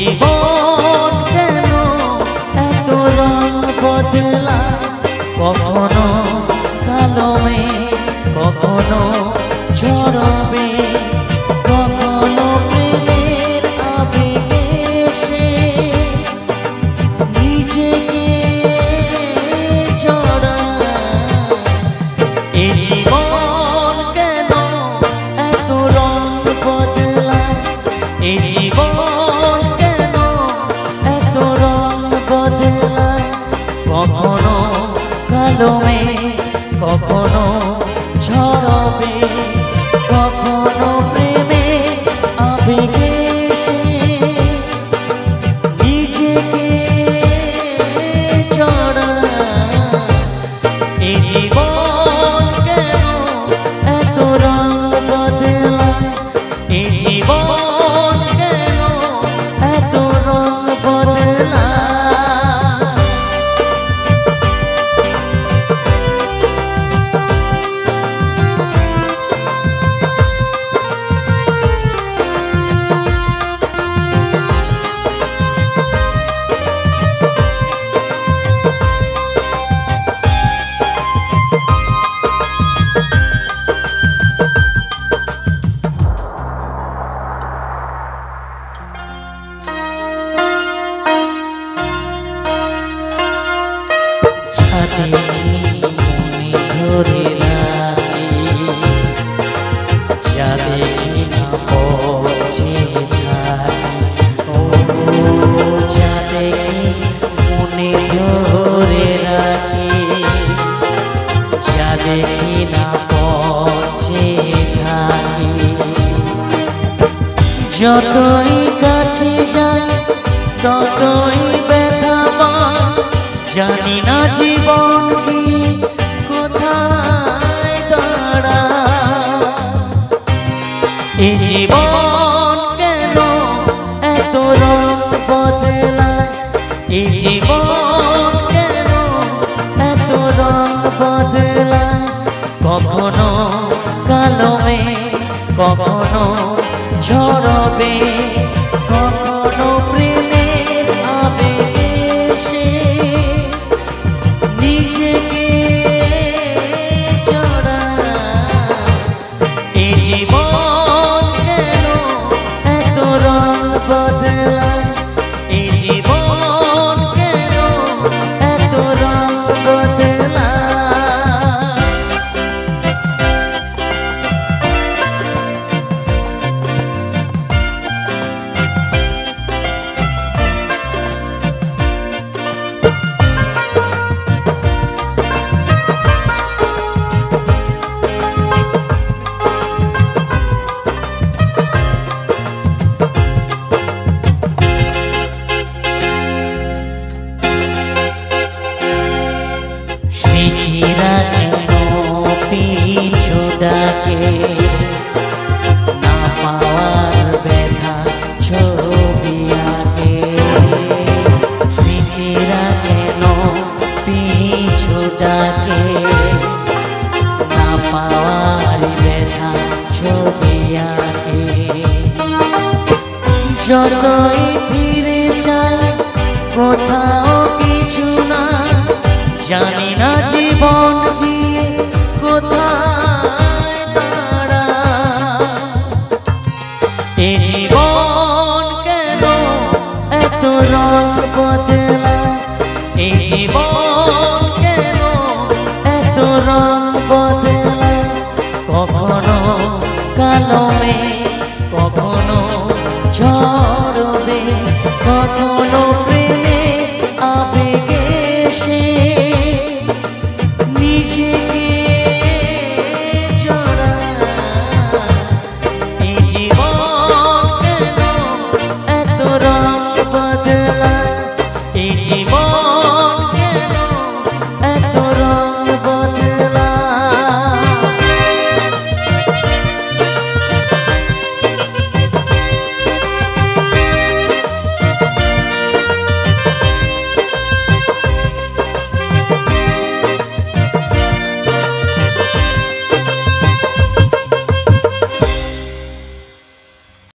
জীবন কেন এত রং বদলায়, কখনো কালো মেঘ, কখনো ঝরবে, কখনো প্রেমের আবেগে এসে নিজেকে জড়ায়। এ জীবন কেন এত রং বদলায়, এ জীবন কেন এত রং বদলায়, কখনো কালো মেঘ, কখনো ঝরবে, কখনো প্রেমের আবেগে এসে নিজেকে জড়ায়। এ জীবন কেন এত রং বদলায়, এ জীবন কেন এত রং বদলায়। মনে ধরে রাখি, যাবে না পৌঁছে থাকি, ও যাবে মনে ধরে রাখি, যাবে না পৌঁছে থাকি। যতই কাছে যাই ততই ব্যথা পাই, জানি না জীবন কি কোথায় দাঁড়ায়। এ জীবন কেন এত রং বদলায়, এ জীবন কেন এত রং বদলায়, কখনো কালো মেঘ, কখনো ঝরবে, কখনো প্রেমের আবেগে এসে নিজেকে জড়ায়। এ জীবন কেন এত রং বদলায়, এ জীবন কেন এত রং বদলায়। স্মৃতিরা কেন পিছু ডাকে, না পাওয়ার ব্যথা ছবি আঁকে। স্মৃতিরা কেন পিছু ডাকে, না পাওয়ার ব্যথা ছবি আঁকে। যতই ফিরে যাই কোথাও কিছু না, জানি না জীবন গিয়ে কোথায় দাঁড়ায়। এ জীবন কেন এত রং বদলায়, এ জীবন কেন এত রং বদলায়, কখনো কালো মেঘ, কখনো ঝরবে, কখনো